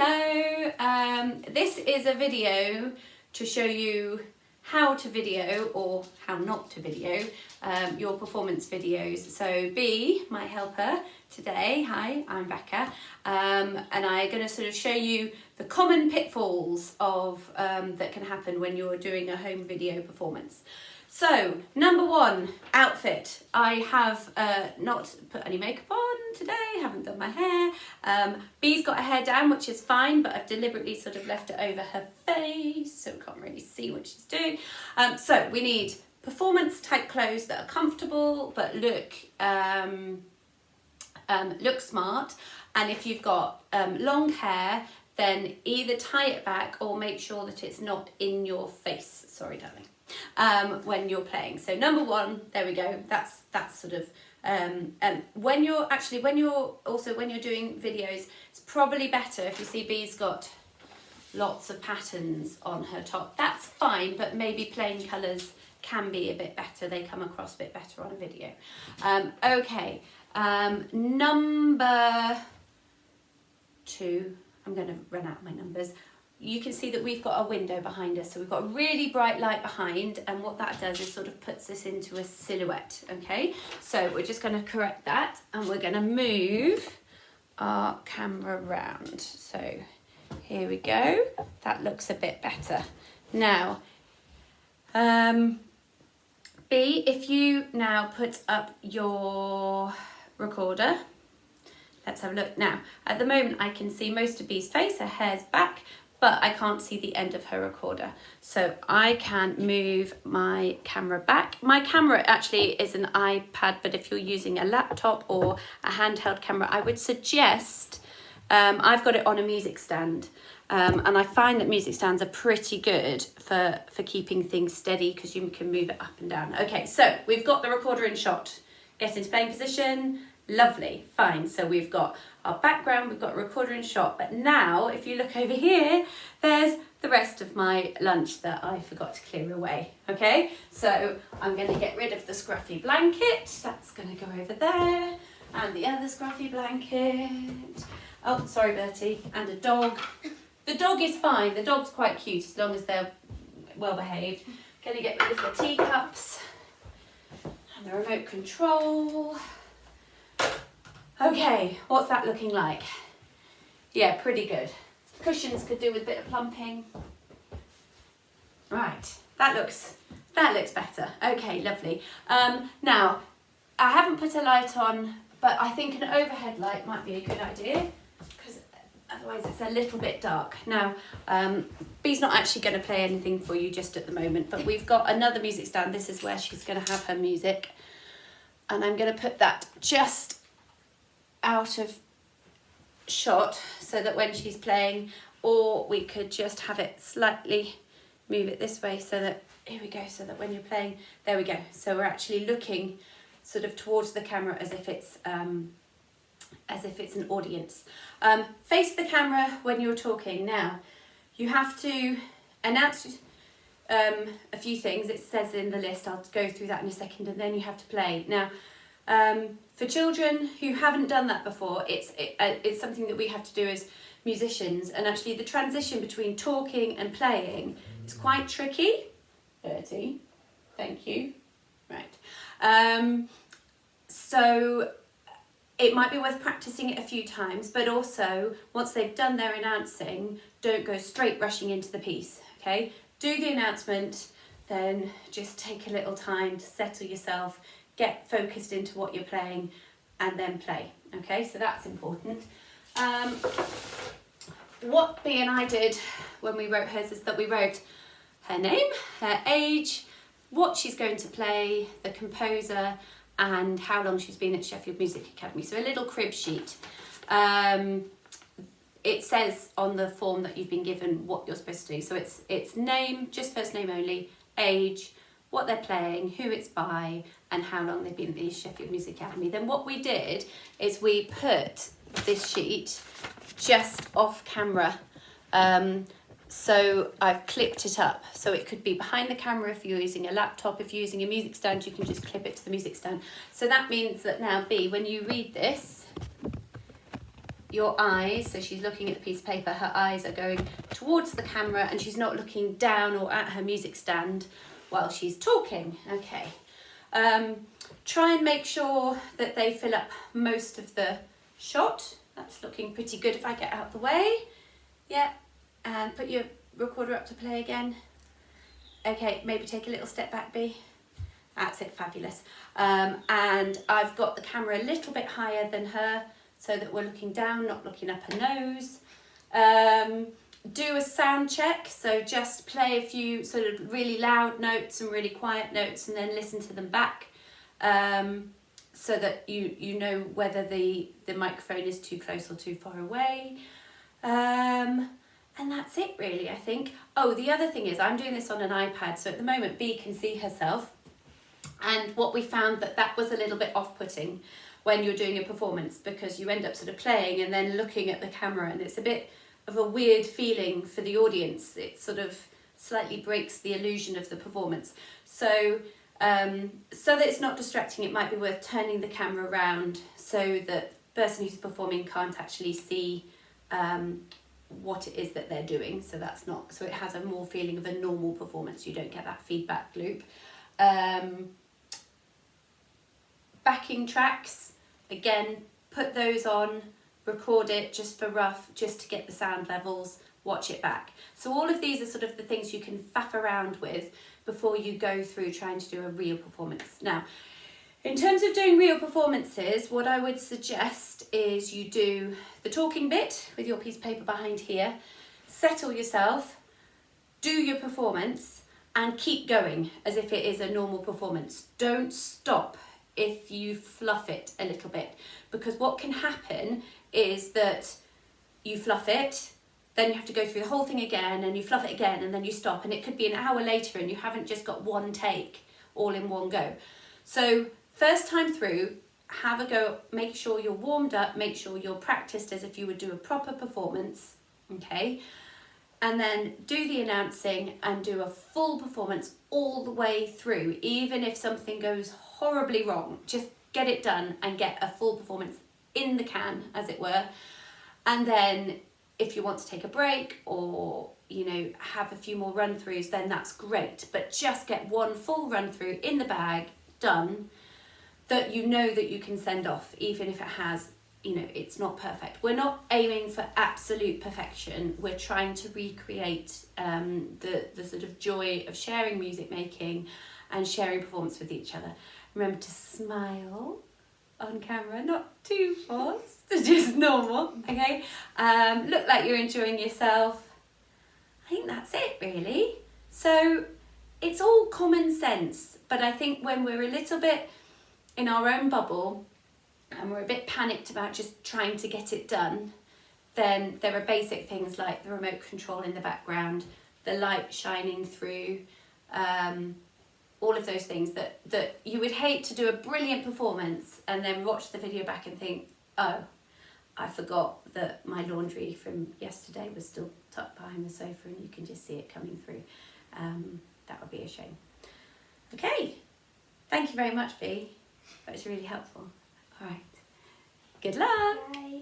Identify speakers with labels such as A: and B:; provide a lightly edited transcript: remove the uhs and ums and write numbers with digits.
A: Hello, this is a video to show you how to video or how not to video your performance videos. So B, my helper today, hi, I'm Becca, and I'm going to sort of show you the common pitfalls of that can happen when you're doing a home video performance. So, number one, outfit. I have not put any makeup on today, haven't done my hair. B's got her hair down, which is fine, but I've deliberately sort of left it over her face, so we can't really see what she's doing. So, we need performance type clothes that are comfortable, but look smart. And if you've got long hair, then either tie it back or make sure that it's not in your face. Sorry, darling. When you're playing. So number one, there we go. That's sort of when you're doing videos, it's probably better if you see B's got lots of patterns on her top. That's fine, but maybe plain colours can be a bit better. They come across a bit better on a video. Okay, number two. I'm going to run out of my numbers. You can see that we've got a window behind us, so we've got a really bright light behind, and what that does is sort of puts us into a silhouette. Okay, so we're just going to correct that, and we're going to move our camera around. So here we go, that looks a bit better. Now B, if you now put up your recorder, let's have a look. Now at the moment I can see most of B's face, her hair's back, but I can't see the end of her recorder. So I can move my camera back. My camera actually is an iPad, but if you're using a laptop or a handheld camera, I would suggest, I've got it on a music stand. And I find that music stands are pretty good for keeping things steady because you can move it up and down. Okay, so we've got the recorder in shot. Get into playing position. Lovely, fine. So we've got our background, we've got a recorder in shot, but now if you look over here, there's the rest of my lunch that I forgot to clear away. Okay, so I'm going to get rid of the scruffy blanket. That's going to go over there, and the other scruffy blanket. Oh, sorry, Bertie, and a dog. The dog is fine. The dog's quite cute as long as they're well behaved. Going to get rid of the teacups and the remote control. Okay, what's that looking like? Yeah, pretty good. Cushions could do with a bit of plumping. Right, that looks better. Okay, lovely. Now, I haven't put a light on, but I think an overhead light might be a good idea because otherwise it's a little bit dark. Now, B's not actually going to play anything for you just at the moment, but we've got another music stand. This is where she's going to have her music, and I'm going to put that just out of shot so that when she's playing, or we could just have it slightly move it this way so that, here we go, so that when you're playing, there we go, so we're actually looking sort of towards the camera as if it's an audience. Face the camera when you're talking. Now you have to announce a few things. It says in the list, I'll go through that in a second, and then you have to play. Now for children who haven't done that before, it's something that we have to do as musicians, and actually the transition between talking and playing is quite tricky. Bertie, thank you. Right. So it might be worth practicing it a few times, but also once they've done their announcing, don't go straight rushing into the piece, okay? Do the announcement, then just take a little time to settle yourself, get focused into what you're playing, and then play. Okay, so that's important. What B and I did when we wrote hers is that we wrote her name, her age, what she's going to play, the composer, and how long she's been at Sheffield Music Academy. So a little crib sheet. It says on the form that you've been given what you're supposed to do. So it's name, just first name only, age, what they're playing, who it's by, and how long they've been at the Sheffield Music Academy. Then what we did is we put this sheet just off camera. So I've clipped it up. So it could be behind the camera if you're using a laptop. If you're using a music stand, you can just clip it to the music stand. So that means that now, B, when you read this, your eyes, so she's looking at the piece of paper, her eyes are going towards the camera and she's not looking down or at her music stand while she's talking. Okay. Try and make sure that they fill up most of the shot. That's looking pretty good if I get out the way. Yeah, and put your recorder up to play again. Okay, maybe take a little step back, B. That's it, fabulous. And I've got the camera a little bit higher than her so that we're looking down, not looking up her nose. Do a sound check, so just play a few sort of really loud notes and really quiet notes and then listen to them back, so that you know whether the microphone is too close or too far away. And that's it really, I think. Oh, the other thing is I'm doing this on an iPad, so at the moment B can see herself, and what we found that was a little bit off-putting when you're doing a performance, because you end up sort of playing and then looking at the camera, and it's a bit of a weird feeling for the audience. It sort of slightly breaks the illusion of the performance. So so that it's not distracting, it might be worth turning the camera around so that the person who's performing can't actually see what it is that they're doing. So that's not, so it has a more feeling of a normal performance. You don't get that feedback loop. Backing tracks, again, put those on, record it just for rough, just to get the sound levels, watch it back. So all of these are sort of the things you can faff around with before you go through trying to do a real performance. Now, in terms of doing real performances, what I would suggest is you do the talking bit with your piece of paper behind here, settle yourself, do your performance, and keep going as if it is a normal performance. Don't stop if you fluff it a little bit, because what can happen is that you fluff it, then you have to go through the whole thing again, and you fluff it again, and then you stop, and it could be an hour later and you haven't just got one take all in one go. So first time through, have a go, make sure you're warmed up, make sure you're practiced as if you would do a proper performance, okay? And then do the announcing and do a full performance all the way through. Even if something goes horribly wrong, just get it done and get a full performance in the can, as it were. And then if you want to take a break or, you know, have a few more run-throughs, then that's great. But just get one full run-through in the bag, done, that you know that you can send off, even if it has, you know, it's not perfect. We're not aiming for absolute perfection. We're trying to recreate the sort of joy of sharing music making and sharing performance with each other. Remember to smile on camera, not too forced, just normal, okay? Look like you're enjoying yourself. I think that's it really. So it's all common sense, but I think when we're a little bit in our own bubble and we're a bit panicked about just trying to get it done, then there are basic things like the remote control in the background, the light shining through, all of those things that you would hate to do a brilliant performance and then watch the video back and think, oh, I forgot that my laundry from yesterday was still tucked behind the sofa and you can just see it coming through. That would be a shame. Okay, thank you very much, B. That was really helpful. All right, good luck.
B: Bye.